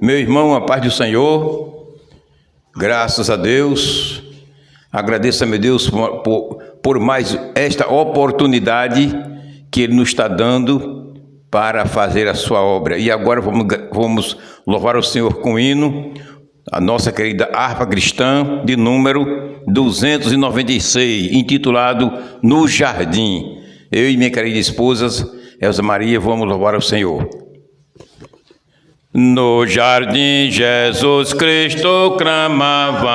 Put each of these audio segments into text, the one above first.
Meu irmão, a paz do Senhor, graças a Deus, agradeço a meu Deus por mais esta oportunidade que Ele nos está dando para fazer a sua obra. E agora vamos louvar o Senhor com o hino, a nossa querida harpa cristã, de número 296, intitulado No Jardim. Eu e minha querida esposa, Elza Maria, vamos louvar o Senhor. No jardim Jesus Cristo clamava,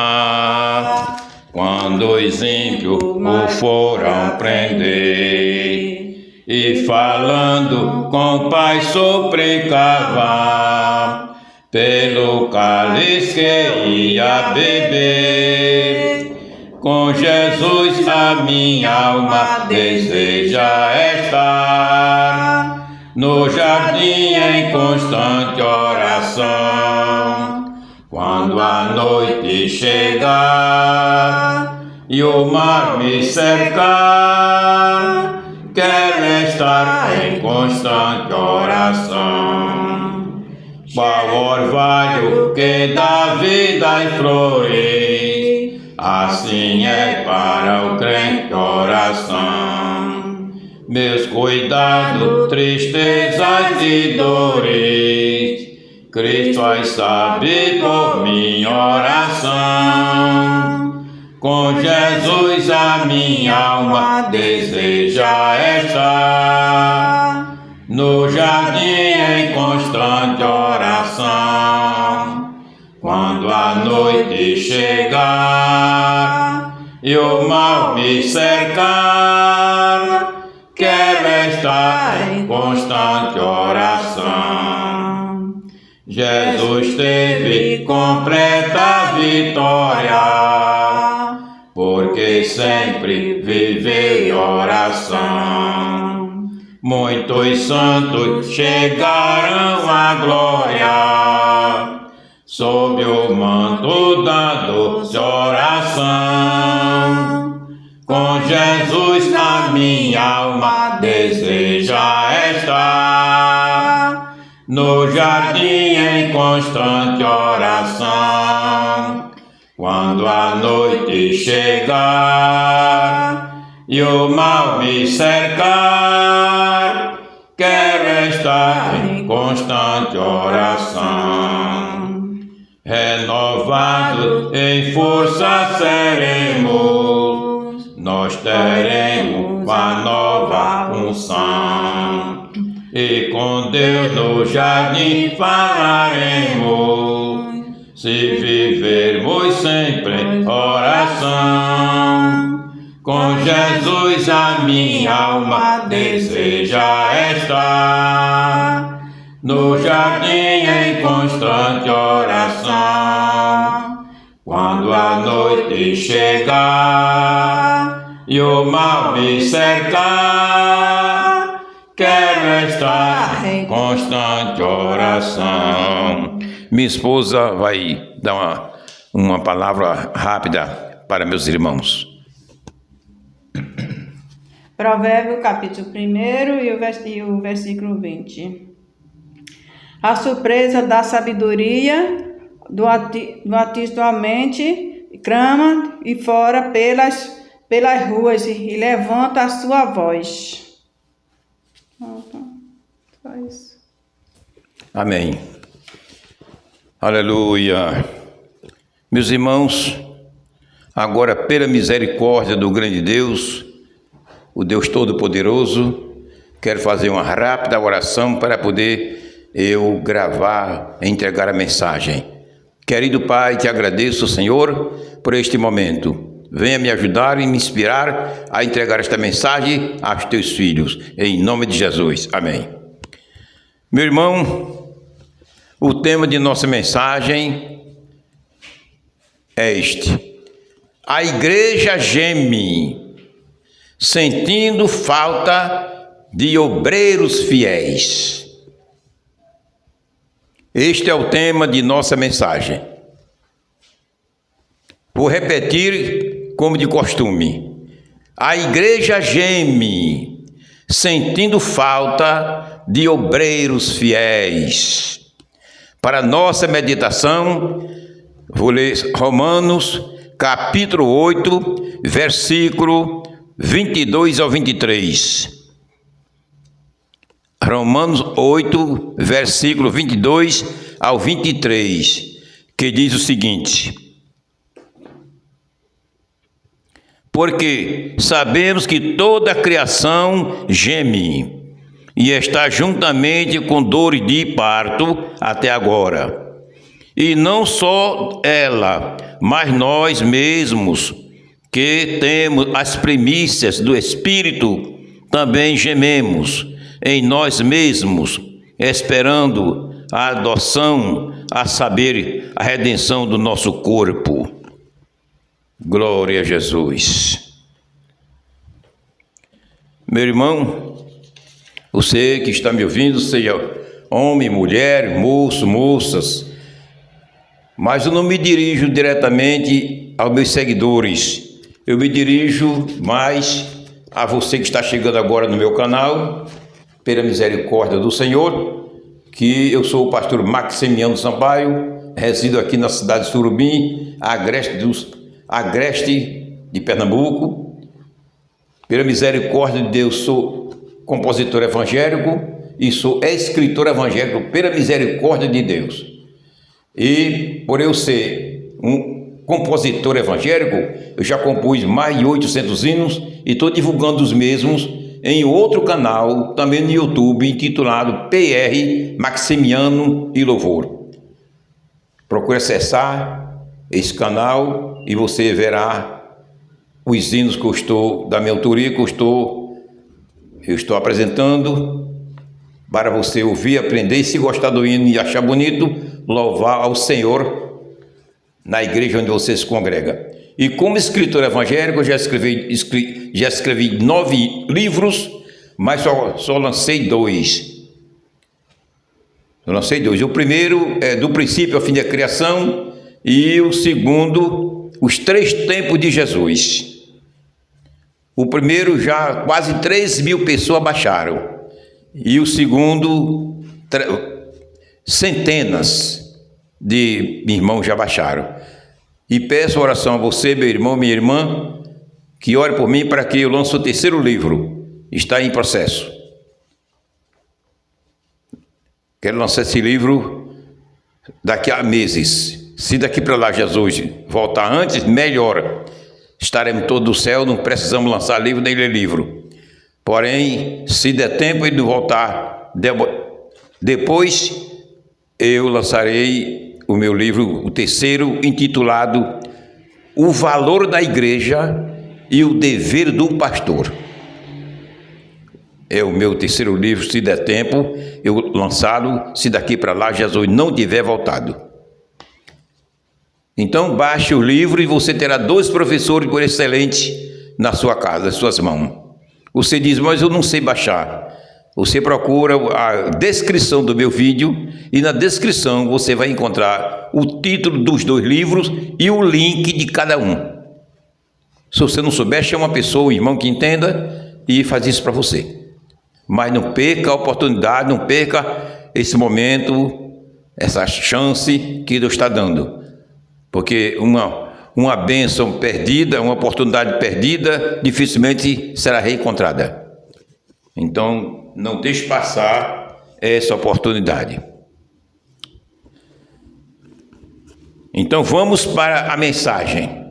quando os ímpios o foram prender, e falando com o Pai suplicava, pelo cálice que ia beber. Com Jesus a minha alma deseja estar, no jardim em constante oração. Quando a noite chegar e o mar me cercar, quero estar em constante oração. Qual orvalho que dá vida em flores, assim é para o crente oração. Meus cuidados, tristezas e dores, Cristo as sabe por minha oração. Com Jesus a minha alma deseja estar, no jardim em constante oração. Quando a noite chegar e o mal me cercar, quero estar em constante oração. Jesus teve completa vitória, porque sempre viveu em oração. Muitos santos chegaram à glória, sob o manto da doce oração. Com Jesus a minha alma deseja estar, no jardim em constante oração. Quando a noite chegar e o mal me cercar, quero estar em constante oração. Renovados em força seremos, nós teremos a nova unção, e com Deus no jardim falaremos, se vivermos sempre em oração. Com Jesus a minha alma deseja estar, no jardim em constante oração. Quando a noite chegar e o mal me cercar, quero estar em constante oração. Minha esposa vai dar uma palavra rápida para meus irmãos. Provérbio capítulo 1 e o versículo 20. A surpresa da sabedoria do Altíssimo a mente clama e fora pelas ruas e levanta a sua voz. Só isso. Amém. Aleluia. Meus irmãos, agora pela misericórdia do grande Deus, o Deus Todo-Poderoso, quero fazer uma rápida oração para poder eu gravar e entregar a mensagem. Querido Pai, te agradeço, Senhor, por este momento. Venha me ajudar e me inspirar a entregar esta mensagem aos teus filhos, em nome de Jesus. Amém. Meu irmão, o tema de nossa mensagem é este: a igreja geme, sentindo falta de obreiros fiéis. Este é o tema de nossa mensagem. Vou repetir como de costume. A igreja geme, sentindo falta de obreiros fiéis. Para nossa meditação, vou ler Romanos, capítulo 8, versículo 22 ao 23. Romanos 8, versículo 22 ao 23, que diz o seguinte: porque sabemos que toda a criação geme e está juntamente com dores de parto até agora. E não só ela, mas nós mesmos, que temos as primícias do Espírito, também gememos em nós mesmos, esperando a adoção, a saber, a redenção do nosso corpo. Glória a Jesus. Meu irmão, você que está me ouvindo, seja homem, mulher, moço, moças, mas eu não me dirijo diretamente aos meus seguidores, eu me dirijo mais a você que está chegando agora no meu canal, pela misericórdia do Senhor, que eu sou o pastor Maximiano Sampaio, resido aqui na cidade de Surubim, agreste de Pernambuco. Pela misericórdia de Deus, sou compositor evangélico e sou escritor evangélico pela misericórdia de Deus. E por eu ser um compositor evangélico, eu já compus mais de 800 hinos e estou divulgando os mesmos em outro canal, também no YouTube, intitulado PR Maximiano e Louvor. Procure acessar esse canal e você verá os hinos que eu estou, da minha autoria, que eu estou apresentando, para você ouvir, aprender, e se gostar do hino e achar bonito, louvar ao Senhor na igreja onde você se congrega. E como escritor evangélico, eu já escrevi 9 livros, mas só lancei 2. Eu lancei 2. O primeiro é Do Princípio ao Fim da Criação, e o segundo, Os 3 Tempos de Jesus. O primeiro já quase 3.000 pessoas baixaram, e o segundo, centenas de irmãos já baixaram. E peço oração a você, meu irmão, minha irmã, que ore por mim para que eu lance o 3º livro. Está em processo. Quero lançar esse livro daqui a meses. Se daqui para lá Jesus voltar antes, melhor. Estaremos todos no céu, não precisamos lançar livro nem ler livro. Porém, se der tempo ele não voltar depois, eu lançarei o meu livro, o 3º, intitulado O Valor da Igreja e o Dever do Pastor. É o meu 3º livro, se der tempo, eu lançá-lo, se daqui para lá Jesus não tiver voltado. Então, baixe o livro e você terá 2 professores por excelente na sua casa, nas suas mãos. Você diz, mas eu não sei baixar. Você procura a descrição do meu vídeo e na descrição você vai encontrar o título dos 2 livros e o link de cada um. Se você não souber, chama uma pessoa, um irmão que entenda e faz isso para você. Mas não perca a oportunidade, não perca esse momento, essa chance que Deus está dando. Porque uma bênção perdida, uma oportunidade perdida, dificilmente será reencontrada. Então, não deixe passar essa oportunidade. Então, vamos para a mensagem.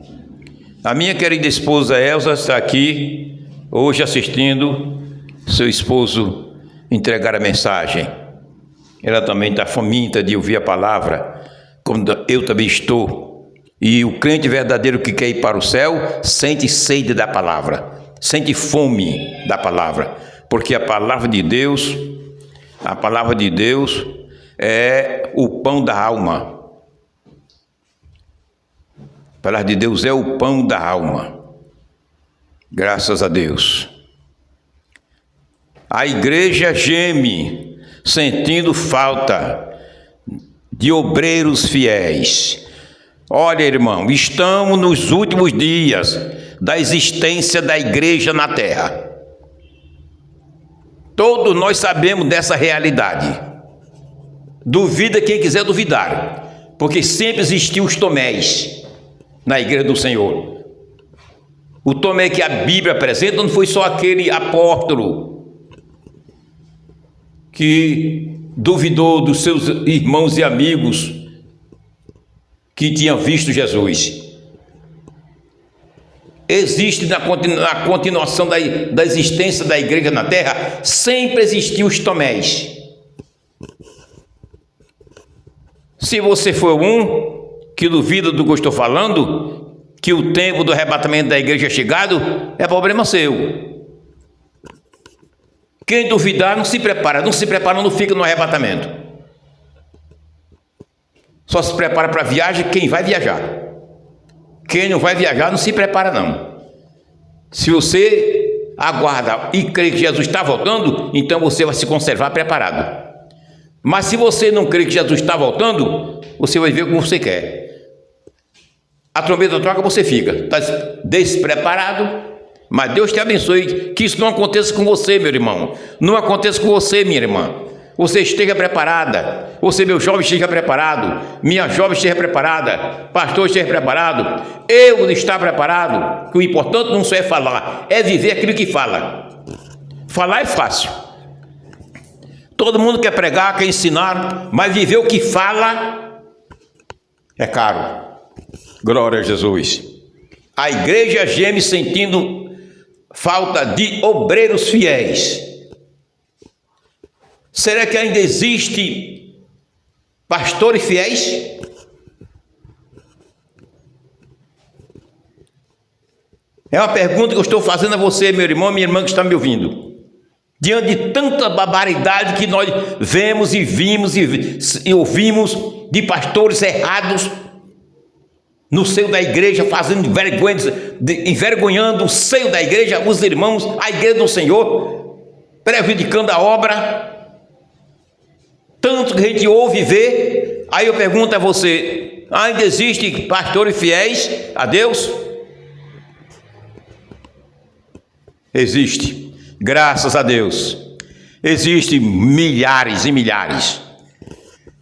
A minha querida esposa Elza está aqui, hoje assistindo seu esposo entregar a mensagem. Ela também está faminta de ouvir a palavra, como eu também estou. E o crente verdadeiro que quer ir para o céu, sente sede da palavra, sente fome da palavra. Porque a palavra de Deus é o pão da alma. A palavra de Deus é o pão da alma. Graças a Deus. A igreja geme, sentindo falta de obreiros fiéis. Olha, irmão, estamos nos últimos dias da existência da igreja na terra. Todos nós sabemos dessa realidade. Duvida quem quiser duvidar, porque sempre existiu os Tomés na igreja do Senhor. O Tomé que a Bíblia apresenta não foi só aquele apóstolo que duvidou dos seus irmãos e amigos que tinham visto Jesus. Existe na continuação da existência da igreja na terra, sempre existiu os Tomés. Se você for um que duvida do que eu estou falando, que o tempo do arrebatamento da igreja é chegado, é problema seu. Quem duvidar não se prepara, não fica no arrebatamento. Só se prepara para a viagem quem vai viajar. Quem não vai viajar não se prepara não. Se você aguarda e crê que Jesus está voltando, então você vai se conservar preparado. Mas se você não crê que Jesus está voltando, você vai ver como você quer. A trombeta toca, você fica. Está despreparado, mas Deus te abençoe, que isso não aconteça com você, meu irmão. Não aconteça com você, minha irmã. Você esteja preparada. Você, meu jovem, esteja preparado. Minha jovem esteja preparada. Pastor esteja preparado. Eu estar preparado. Que o importante não só é falar, é viver aquilo que fala. Falar é fácil. Todo mundo quer pregar, quer ensinar, mas viver o que fala é caro. Glória a Jesus. A igreja geme sentindo falta de obreiros fiéis. Será que ainda existe pastores fiéis? É uma pergunta que eu estou fazendo a você, meu irmão, minha irmã que está me ouvindo. Diante de tanta barbaridade que nós vemos e vimos e ouvimos de pastores errados no seio da igreja, fazendo envergonhando o seio da igreja, os irmãos, a igreja do Senhor, prejudicando a obra. Tanto que a gente ouve e vê. Aí eu pergunto a você: ainda existem pastores fiéis a Deus? Existe, graças a Deus. Existem milhares e milhares.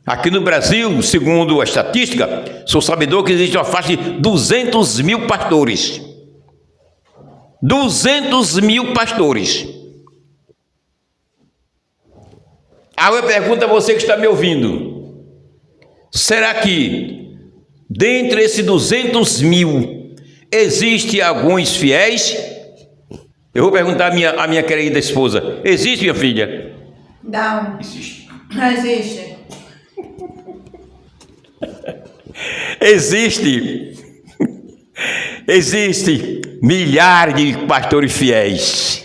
Aqui no Brasil, segundo a estatística, sou sabedor que existe uma faixa de 200 mil pastores. 200 mil pastores. Aí eu pergunto a você que está me ouvindo: será que dentre esses 200 mil existe alguns fiéis? Eu vou perguntar à minha querida esposa: existe, minha filha? Não. Existe. Não existe. Existe milhares de pastores fiéis.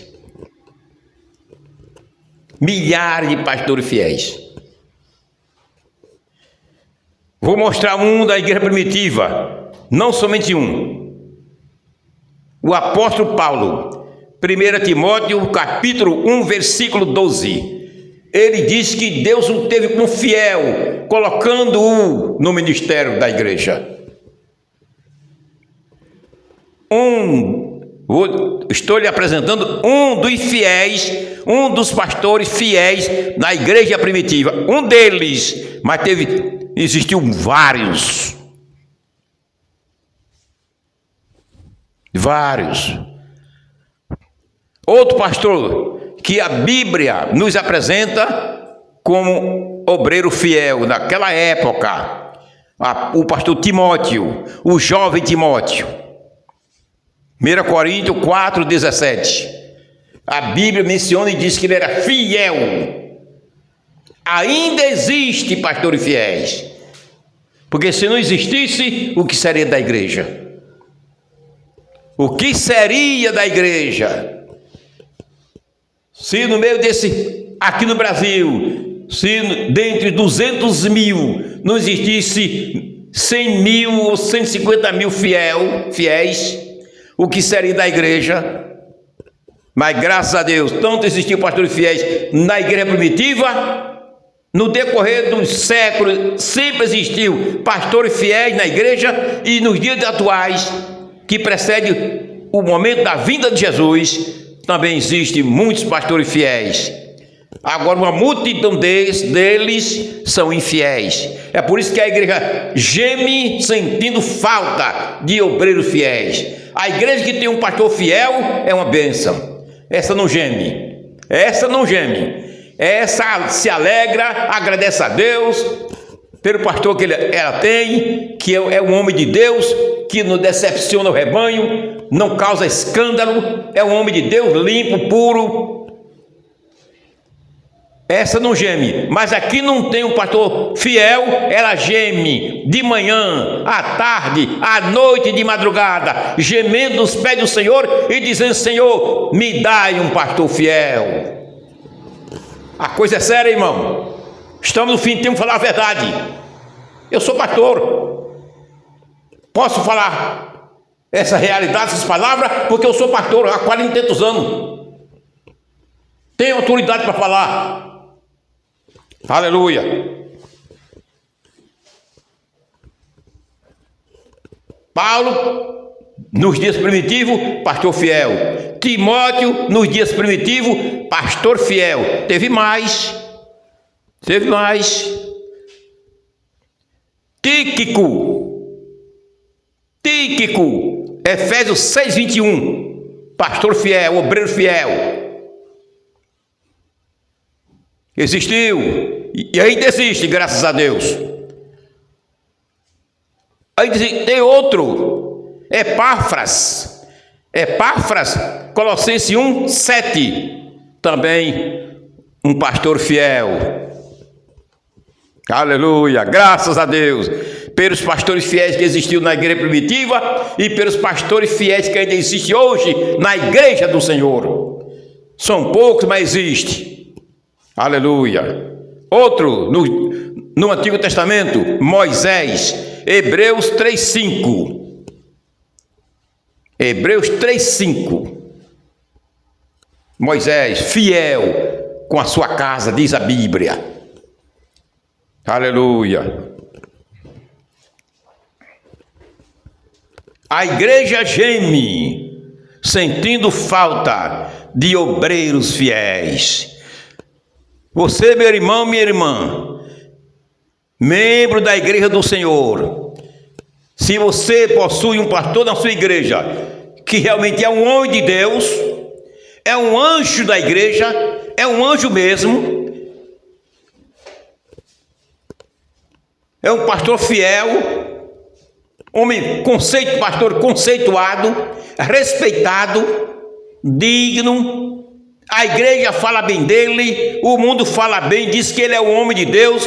Milhares de pastores fiéis. Vou mostrar um da igreja primitiva, não somente um. O apóstolo Paulo, 1 Timóteo, capítulo 1, versículo 12. Ele diz que Deus o teve como fiel, colocando-o no ministério da igreja. Estou lhe apresentando um dos fiéis, um dos pastores fiéis na igreja primitiva. Um deles, mas existiu vários. Vários. Outro pastor que a Bíblia nos apresenta como obreiro fiel naquela época, o pastor Timóteo, o jovem Timóteo. 1 Coríntios 4, 17. A Bíblia menciona e diz que ele era fiel. Ainda existe pastores fiéis. Porque se não existisse, o que seria da igreja? O que seria da igreja? Se no meio aqui no Brasil, se dentre 200 mil não existisse 100 mil ou 150 mil fiéis, o que seria da igreja? Mas graças a Deus, tanto existiam pastores fiéis na igreja primitiva, no decorrer dos séculos, sempre existiu pastores fiéis na igreja, e nos dias atuais, que precede o momento da vinda de Jesus, também existem muitos pastores fiéis. Agora, uma multidão deles são infiéis. É por isso que a igreja geme sentindo falta de obreiros fiéis. A igreja que tem um pastor fiel é uma bênção. Essa não geme. Essa não geme. Essa se alegra, agradece a Deus pelo pastor que ela tem, que é um homem de Deus, que não decepciona o rebanho, não causa escândalo, é um homem de Deus limpo, puro. Essa não geme, mas aqui não tem um pastor fiel, ela geme de manhã, à tarde, à noite, de madrugada, gemendo nos pés do Senhor e dizendo: Senhor, me dai um pastor fiel. A coisa é séria, irmão. Estamos no fim, temos que falar a verdade. Eu sou pastor, posso falar essa realidade, essas palavras, porque eu sou pastor há 40 e tantos anos. Tenho autoridade para falar. Aleluia. Paulo, nos dias primitivos, pastor fiel. Timóteo, nos dias primitivos, pastor fiel. Teve mais. Tíquico, Efésios 6:21, pastor fiel, obreiro fiel. Existiu e ainda existe, graças a Deus. Aí tem outro, Epáfras, Colossenses 1:7, também um pastor fiel. Aleluia, graças a Deus, pelos pastores fiéis que existiam na igreja primitiva e pelos pastores fiéis que ainda existem hoje na igreja do Senhor. São poucos, mas existe. Aleluia. Outro, no Antigo Testamento, Moisés, Hebreus 3:5. Hebreus 3:5. Moisés, fiel com a sua casa, diz a Bíblia. Aleluia. A igreja geme, sentindo falta de obreiros fiéis. Você, meu irmão, minha irmã, membro da igreja do Senhor, se você possui um pastor na sua igreja, que realmente é um homem de Deus, é um anjo da igreja, é um anjo mesmo, é um pastor fiel, homem pastor conceituado, respeitado, digno. A igreja fala bem dele, o mundo fala bem, diz que ele é um homem de Deus.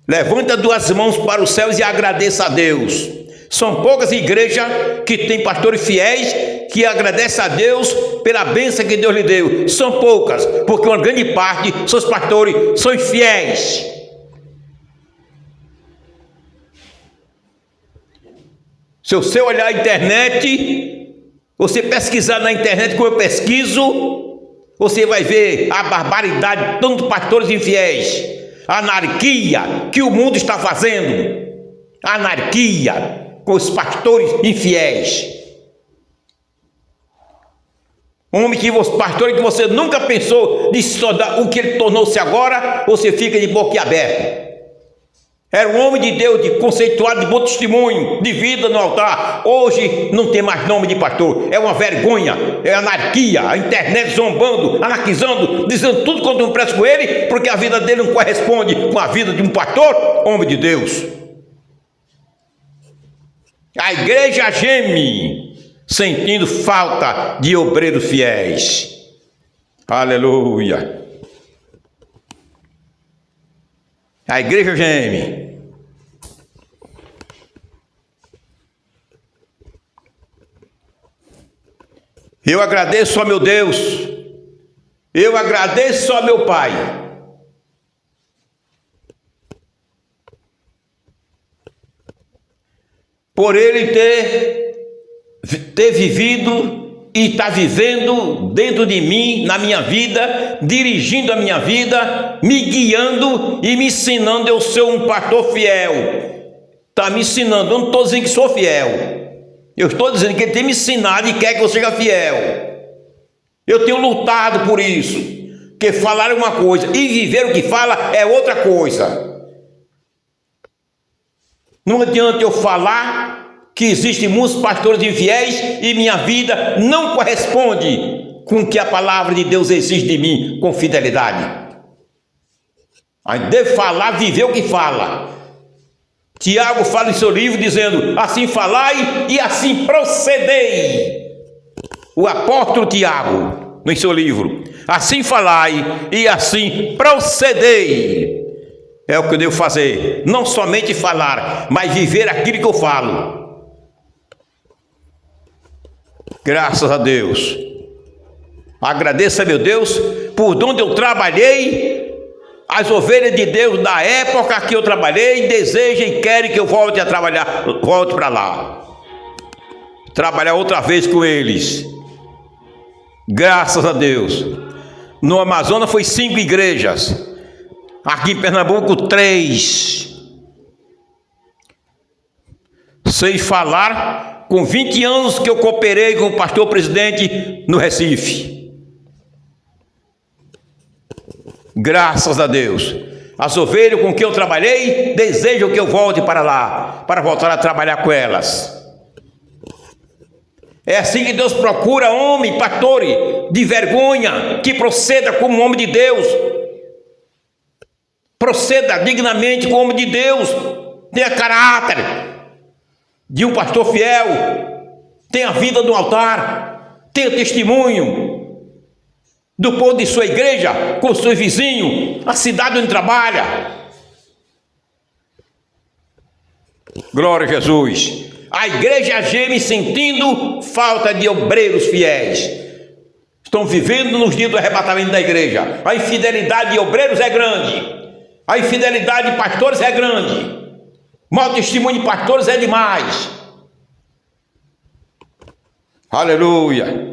Levanta duas mãos para os céus e agradeça a Deus. São poucas igrejas que têm pastores fiéis que agradecem a Deus pela bênção que Deus lhe deu. São poucas, porque uma grande parte, seus pastores, são fiéis. Se você olhar a internet, você pesquisar na internet como eu pesquiso, você vai ver a barbaridade de tantos pastores infiéis, a anarquia que o mundo está fazendo, a anarquia com os pastores infiéis. Pastor que você nunca pensou de se tornar o que ele tornou-se agora, você fica de boca aberta. Era um homem de Deus, de conceituado, de bom testemunho, de vida no altar. Hoje não tem mais nome de pastor. É uma vergonha, é anarquia, a internet zombando, anarquizando, dizendo tudo quanto não presta com ele, porque a vida dele não corresponde com a vida de um pastor, homem de Deus. A igreja geme, sentindo falta de obreiros fiéis. Aleluia. A igreja geme. Eu agradeço a meu Deus. Eu agradeço a meu Pai. Por ele ter vivido e está vivendo dentro de mim, na minha vida, dirigindo a minha vida, me guiando e me ensinando. Eu sou um pastor fiel. Está me ensinando. Eu não estou dizendo que sou fiel. Eu estou dizendo que ele tem me ensinado e quer que eu seja fiel. Eu tenho lutado por isso, porque falar é uma coisa e viver o que fala é outra coisa. Não adianta eu falar que existem muitos pastores infiéis e minha vida não corresponde com o que a palavra de Deus exige de mim com fidelidade. Aí devo falar, viver o que fala. Tiago fala em seu livro dizendo: assim falai e assim procedei. O apóstolo Tiago, no seu livro, assim falai e assim procedei. É o que eu devo fazer, não somente falar, mas viver aquilo que eu falo. Graças a Deus. Agradeça, meu Deus, por onde eu trabalhei. As ovelhas de Deus da época que eu trabalhei desejam e querem que eu volte a trabalhar, volte para lá. Trabalhar outra vez com eles. Graças a Deus. No Amazonas foi 5 igrejas. Aqui em Pernambuco 3. Sem falar com 20 anos que eu cooperei com o pastor presidente no Recife. Graças a Deus. As ovelhas com que eu trabalhei desejam que eu volte para lá, para voltar a trabalhar com elas. É assim que Deus procura homem, pastor de vergonha, que proceda como homem de Deus. Proceda dignamente como homem de Deus. Tenha caráter de um pastor fiel. Tenha a vida no altar. Tenha testemunho do povo de sua igreja, com seu vizinho, a cidade onde trabalha. Glória a Jesus. A igreja geme sentindo falta de obreiros fiéis. Estão vivendo nos dias do arrebatamento da igreja. A infidelidade de obreiros é grande. A infidelidade de pastores é grande. Mau testemunho de pastores é demais. Aleluia.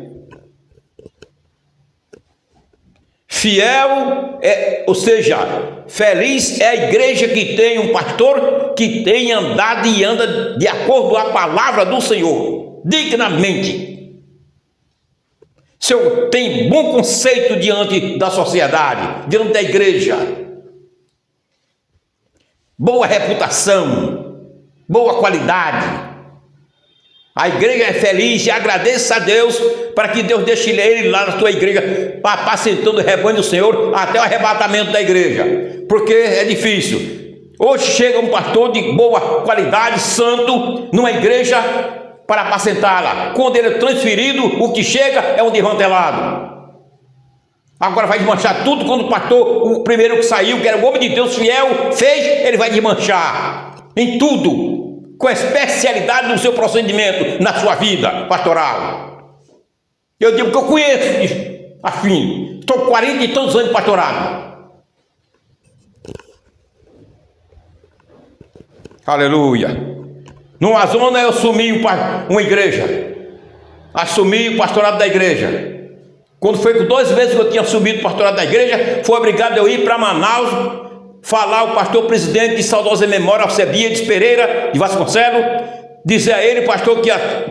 Fiel ou seja, feliz é a igreja que tem um pastor que tem andado e anda de acordo com a palavra do Senhor, dignamente. Se eu tenho bom conceito diante da sociedade, diante da igreja, boa reputação, boa qualidade. A igreja é feliz e agradeça a Deus para que Deus deixe ele lá na sua igreja, apacentando o rebanho do Senhor até o arrebatamento da igreja. Porque é difícil. Hoje chega um pastor de boa qualidade, santo, numa igreja para apacentá-la. Quando ele é transferido, o que chega é um desmantelado. Agora vai desmanchar tudo quando o pastor, o primeiro que saiu, que era o homem de Deus fiel, fez, ele vai desmanchar em tudo. Com a especialidade do seu procedimento na sua vida pastoral. Eu digo que eu conheço, afim, estou 40 e tantos anos de pastorado. Aleluia. No Amazonas eu assumi uma igreja, assumi o pastorado da igreja. Quando foi com 2 meses que eu tinha assumido o pastorado da igreja, foi obrigado a eu ir para Manaus, falar ao pastor presidente de saudosa memória, Alcebiades Pereira de Vasconcelos, dizer a ele, pastor,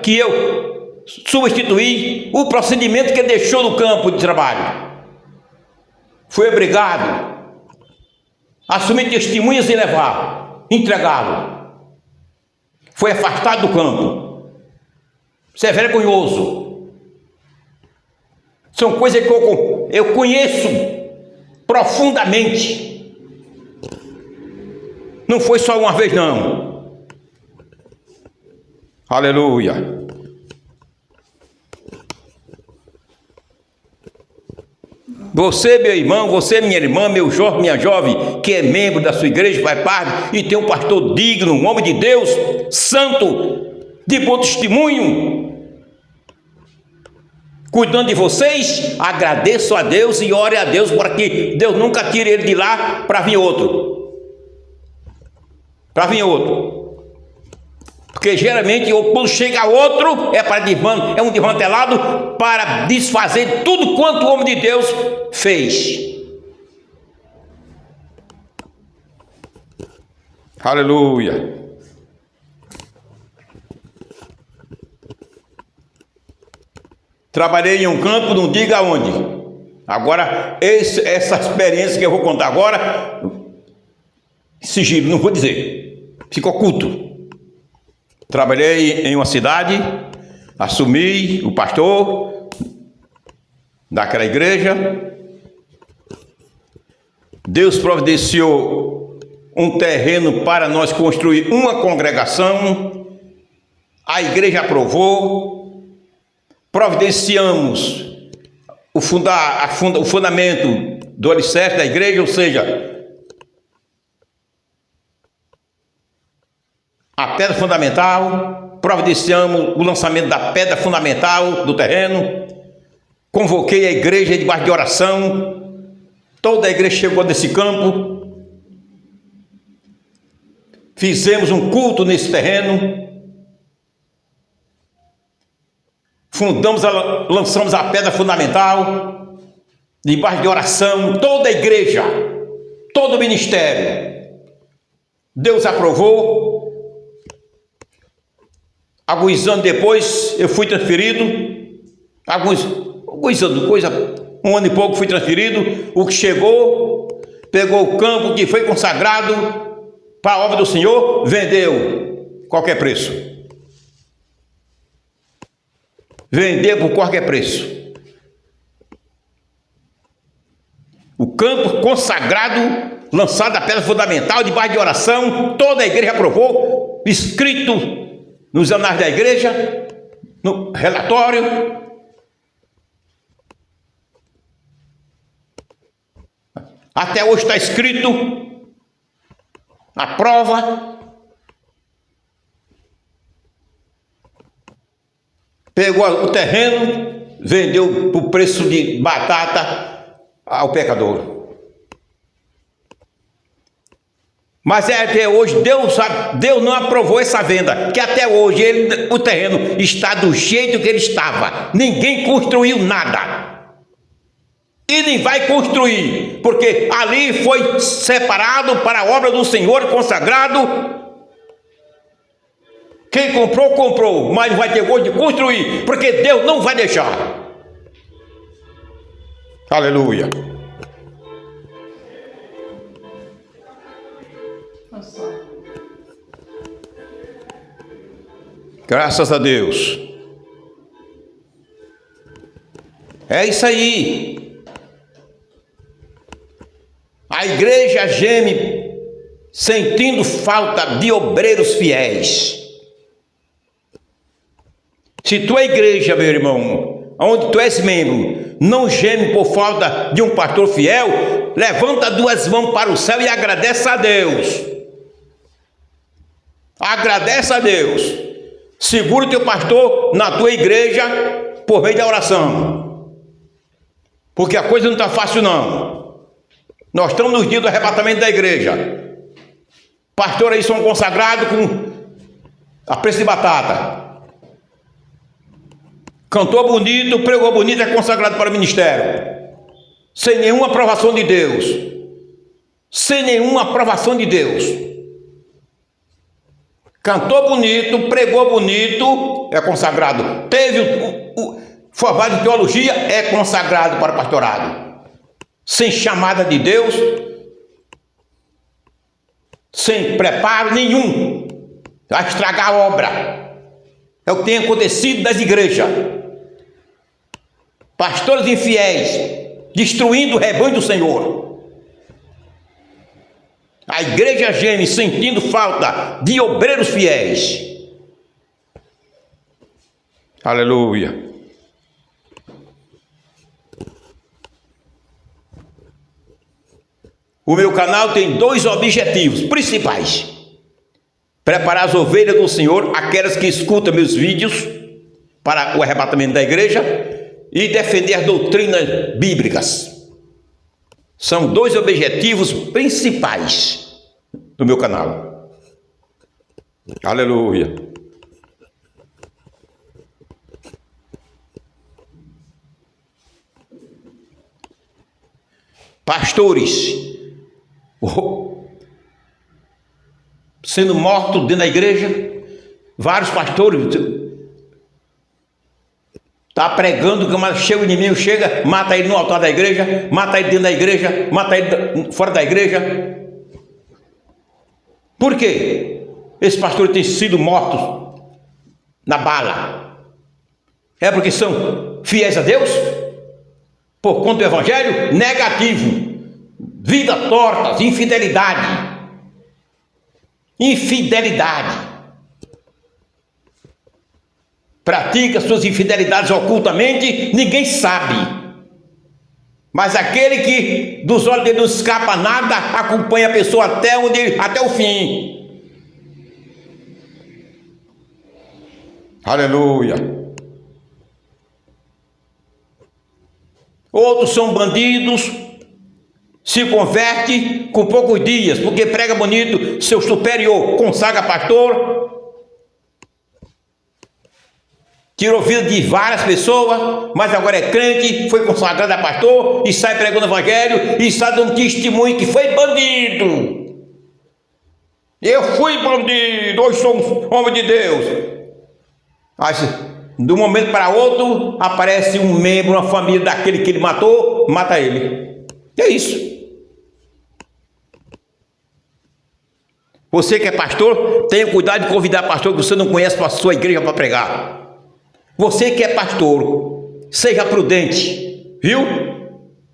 que eu substituí o procedimento que ele deixou no campo de trabalho. Fui obrigado a assumir testemunhas e levar, entregá-lo. Foi afastado do campo. Isso é vergonhoso. São coisas que eu conheço profundamente. Não foi só uma vez, não. Aleluia. Você, meu irmão, você, minha irmã, meu jovem, minha jovem, que é membro da sua igreja, faz parte e tem um pastor digno, um homem de Deus, santo, de bom testemunho, cuidando de vocês, agradeço a Deus e ore a Deus para que Deus nunca tire ele de lá para vir outro. Porque geralmente quando chega outro é um desmantelado para desfazer tudo quanto o homem de Deus fez. Aleluia. Trabalhei em um campo, não diga onde. Agora, essa experiência que eu vou contar agora, sigilo, não vou dizer. Fica oculto. Trabalhei em uma cidade, assumi o pastor daquela igreja. Deus providenciou um terreno para nós construir uma congregação. A igreja aprovou. Providenciamos o fundamento do alicerce da igreja, ou seja, a pedra fundamental. Providenciamos o lançamento da pedra fundamental do terreno. Convoquei a igreja debaixo de oração. Toda a igreja chegou nesse campo. Fizemos um culto nesse terreno. Lançamos a pedra fundamental. Debaixo de oração. Toda a igreja. Todo o ministério. Deus aprovou. Alguns anos depois eu fui transferido. Alguns anos, um ano e pouco fui transferido. O que chegou, pegou o campo que foi consagrado para a obra do Senhor, vendeu qualquer preço. Vendeu por qualquer preço. O campo consagrado, lançado a pedra fundamental, debaixo de oração, toda a igreja aprovou, escrito nos anais da igreja, no relatório. Até hoje está escrito a prova. Pegou o terreno, vendeu por preço de batata ao pecador. Mas até hoje Deus não aprovou essa venda, que até hoje o terreno está do jeito que ele estava. Ninguém construiu nada. E nem vai construir, porque ali foi separado para a obra do Senhor, consagrado. Quem comprou, comprou, mas não vai ter gosto de construir, porque Deus não vai deixar. Aleluia. Graças a Deus. É isso aí. A igreja geme, sentindo falta de obreiros fiéis. Se tua igreja, meu irmão, onde tu és membro, não geme por falta de um pastor fiel, levanta duas mãos para o céu e agradece a Deus. Agradece a Deus. Segura o teu pastor na tua igreja por meio da oração. Porque a coisa não está fácil não. Nós estamos nos dias do arrebatamento da igreja. Pastores aí são consagrados com a preço de batata. Cantou bonito, pregou bonito, é consagrado para o ministério. Sem nenhuma aprovação de Deus. Sem nenhuma aprovação de Deus. Cantou bonito, pregou bonito, é consagrado. Teve formado em teologia, é consagrado para o pastorado. Sem chamada de Deus, sem preparo nenhum, vai estragar a obra. É o que tem acontecido nas igrejas. Pastores infiéis, destruindo o rebanho do Senhor. A igreja geme, sentindo falta de obreiros fiéis. Aleluia. O meu canal tem dois objetivos principais: preparar as ovelhas do Senhor, aquelas que escutam meus vídeos para o arrebatamento da igreja, e defender as doutrinas bíblicas. São dois objetivos principais do meu canal. Aleluia. Pastores sendo mortos dentro da igreja, vários pastores Está pregando, mas chega o inimigo, chega, mata ele no altar da igreja, mata ele dentro da igreja, mata ele fora da igreja. Por quê? Esses pastores têm sido mortos na bala. É porque são fiéis a Deus? Por conta do evangelho? Negativo. Vida torta, infidelidade. Infidelidade. Pratica suas infidelidades ocultamente, ninguém sabe. Mas aquele que dos olhos dele não escapa nada, acompanha a pessoa até o fim. Aleluia. Outros são bandidos, se converte com poucos dias, porque prega bonito, seu superior consagra pastor, tirou vida de várias pessoas, mas agora é crente, foi consagrado a pastor, e sai pregando o evangelho, e sai dando testemunho que foi bandido. Eu fui bandido, hoje sou um homem de Deus. Mas, de um momento para outro, aparece um membro, uma família daquele que ele matou, mata ele. É isso. Você que é pastor, tenha cuidado de convidar pastor que você não conhece para a sua igreja para pregar. Você que é pastor, seja prudente, viu?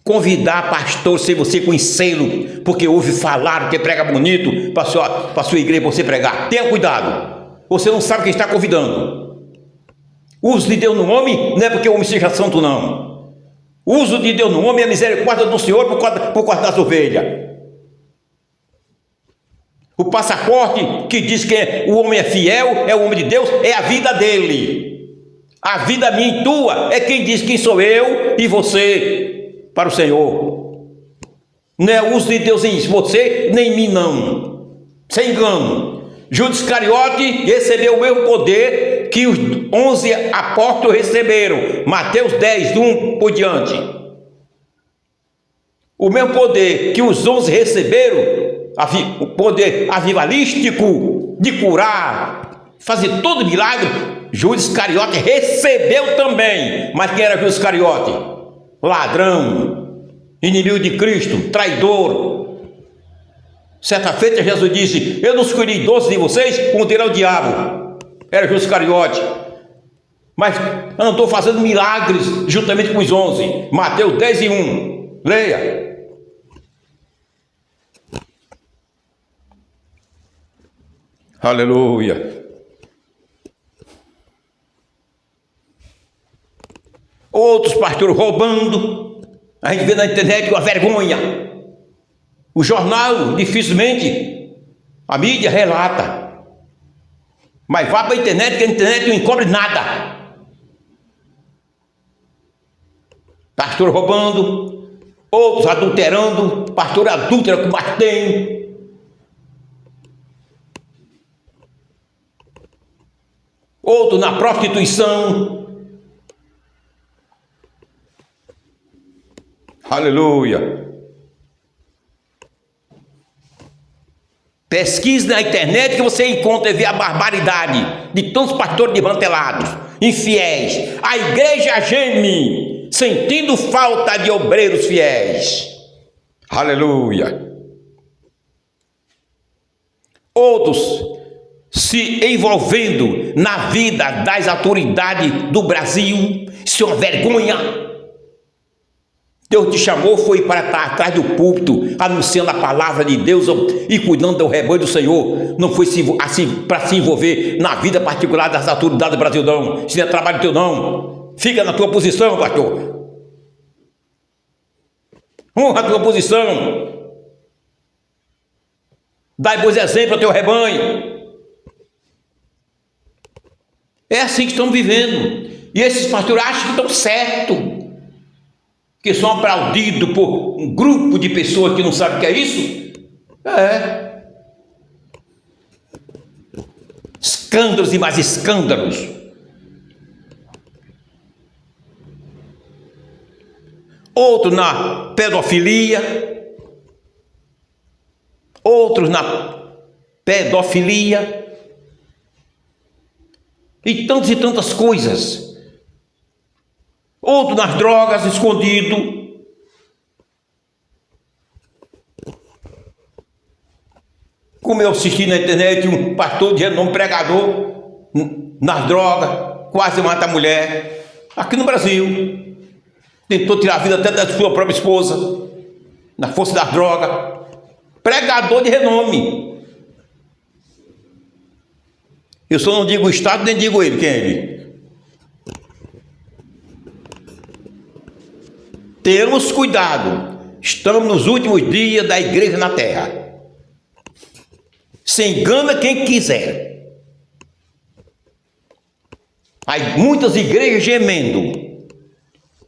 Convidar pastor sem você conhecê-lo, porque ouve falar, que prega bonito para a sua igreja, para você pregar. Tenha cuidado, você não sabe quem está convidando. O uso de Deus no homem não é porque o homem seja santo, não. O uso de Deus no homem é a misericórdia do Senhor por causa das ovelhas. O passaporte que diz que o homem é fiel, é o homem de Deus, é a vida dele. A vida minha e tua é quem diz quem sou eu e você para o Senhor. Não é o uso de Deus em você nem em mim, não. Sem engano. Judas Iscariote recebeu o mesmo poder que os 11 apóstolos receberam. Mateus 10, 1 por diante. O mesmo poder que os 11 receberam, o poder avivalístico de curar, fazer todo milagre, Judas Iscariote recebeu também. Mas quem era Judas Iscariote? Ladrão, inimigo de Cristo, traidor. Certa feita Jesus disse: eu não escolhi 12 de vocês, um terá o diabo. Era Judas Iscariote. Mas andou fazendo milagres juntamente com os 11. Mateus 10 e 1. Leia. Aleluia. Outros pastores roubando. A gente vê na internet uma vergonha. O jornal, dificilmente, a mídia relata. Mas vá para a internet, que a internet não encobre nada. Pastor roubando, outros adulterando, pastor adúltera que mais tem. Outros na prostituição. Aleluia. Pesquise na internet que você encontra e vê a barbaridade de tantos pastores desmantelados, infiéis. A igreja geme, sentindo falta de obreiros fiéis. Aleluia. Outros se envolvendo na vida das autoridades do Brasil. Isso é uma vergonha. Deus te chamou, foi para estar atrás do púlpito, anunciando a palavra de Deus e cuidando do rebanho do Senhor. Não foi assim para se envolver na vida particular das autoridades do Brasil, não. Isso não é trabalho teu, não. Fica na tua posição, pastor. Honra a tua posição. Dai bons exemplos ao teu rebanho. É assim que estamos vivendo. E esses pastores acham que estão certos, que são aplaudidos por um grupo de pessoas que não sabem o que é isso. É. Escândalos e mais escândalos. Outros na pedofilia. Outros na pedofilia. E tantas coisas. outro nas drogas, escondido. Como eu assisti na internet, um pastor de renome, pregador, nas drogas, quase mata a mulher, aqui no Brasil. Tentou tirar a vida até da sua própria esposa, na força das drogas. Pregador de renome. Eu só não digo o Estado, nem digo ele. Quem é ele? Temos cuidado. Estamos nos últimos dias da igreja na terra. Se engana quem quiser. Há muitas igrejas gemendo.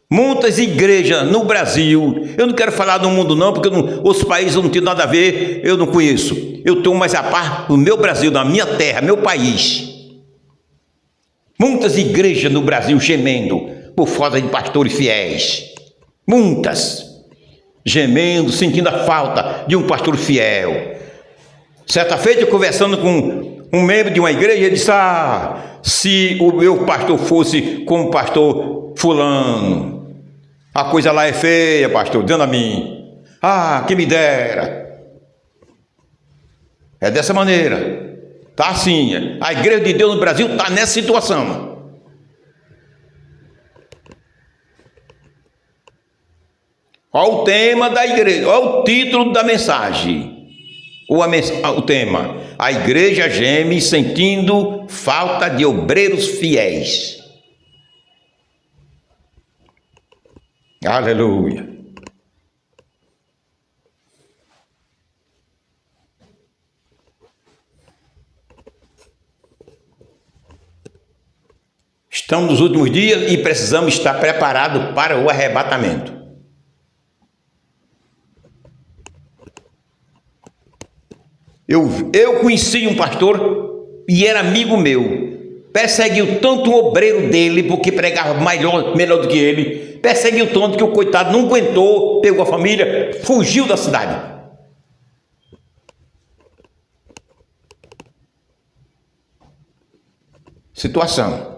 Muitas igrejas no Brasil. Eu não quero falar do mundo não, porque outros países eu não tenho nada a ver, eu não conheço. Eu estou mais a par do meu Brasil, da minha terra, meu país. Muitas igrejas no Brasil gemendo por falta de pastores fiéis. Muitas. Gemendo, sentindo a falta de um pastor fiel. Certa feita, eu conversando com um membro de uma igreja, ele disse: se o meu pastor fosse como o pastor fulano, a coisa lá é feia, pastor, dizendo a mim. Que me dera. É dessa maneira. Está assim. A igreja de Deus no Brasil está nessa situação. Olha o tema da igreja, olha o título da mensagem. O tema: a igreja geme sentindo falta de obreiros fiéis. Aleluia. Estamos nos últimos dias e precisamos estar preparados para o arrebatamento. Eu conheci um pastor e era amigo meu. Perseguiu tanto o obreiro dele, porque pregava melhor do que ele. Perseguiu tanto que o coitado não aguentou, pegou a família, fugiu da cidade. Situação.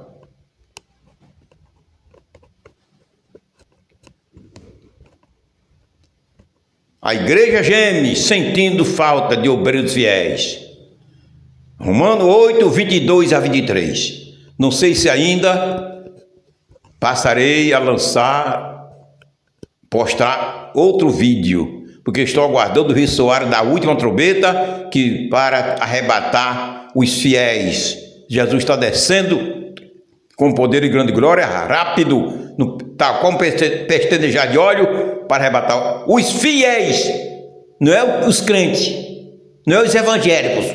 A igreja geme sentindo falta de obreiros fiéis. Romanos 8, 22 a 23. Não sei se ainda passarei a postar outro vídeo, porque estou aguardando o ressoar da última trombeta para arrebatar os fiéis. Jesus está descendo com poder e grande glória, rápido, tal como pestenejar de óleo, para arrebatar os fiéis. Não é os crentes, não é os evangélicos,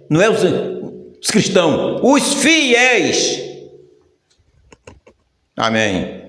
não é os cristãos, os fiéis. Amém.